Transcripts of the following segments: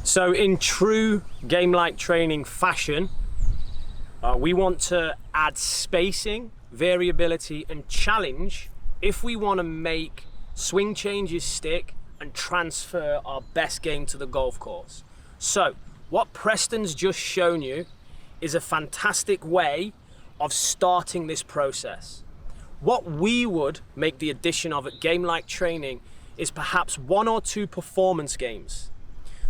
So in true game-like training fashion, we want to add spacing, variability and challenge if we want to make swing changes stick and transfer our best game to the golf course. So what Preston's just shown you is a fantastic way of starting this process. What we would make the addition of at game-like training is perhaps 1 or 2 performance games.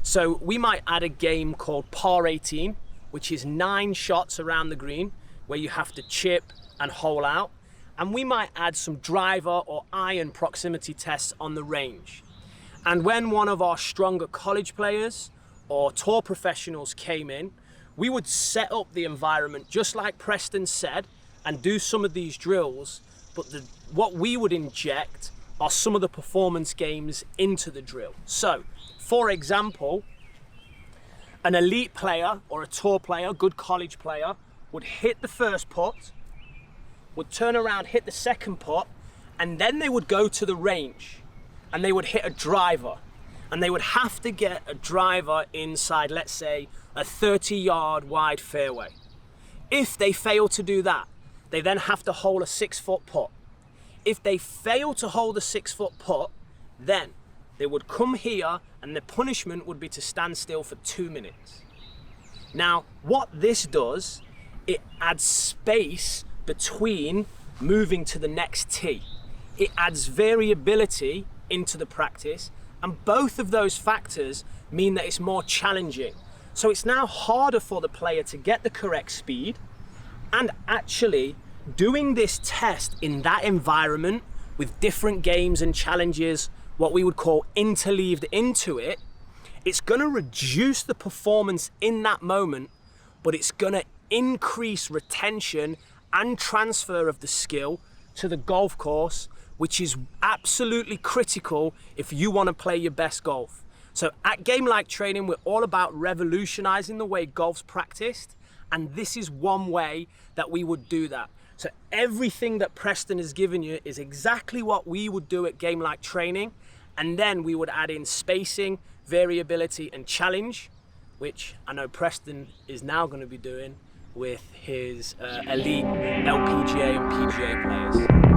So we might add a game called Par 18, which is 9 shots around the green, where you have to chip and hole out. And we might add some driver or iron proximity tests on the range. And when one of our stronger college players or tour professionals came in, we would set up the environment just like Preston said and do some of these drills, but what we would inject are some of the performance games into the drill. So, for example, an elite player or a tour player, good college player, would hit the first putt, would turn around, hit the second putt, and then they would go to the range and they would hit a driver. And they would have to get a driver inside, let's say, a 30-yard wide fairway. If they fail to do that, they then have to hold a 6-foot putt. If they fail to hold a 6-foot putt, then they would come here and the punishment would be to stand still for 2 minutes. Now, what this does, it adds space between moving to the next tee. It adds variability into the practice, and both of those factors mean that it's more challenging. So it's now harder for the player to get the correct speed, and actually doing this test in that environment with different games and challenges, what we would call interleaved into it, it's gonna reduce the performance in that moment, but it's gonna increase retention and transfer of the skill to the golf course, which is absolutely critical if you want to play your best golf. So at game-like training, we're all about revolutionizing the way golf's practiced, and this is one way that we would do that. So everything that Preston has given you is exactly what we would do at game-like training, and then we would add in spacing, variability and challenge, which I know Preston is now going to be doing with his elite LPGA and PGA players.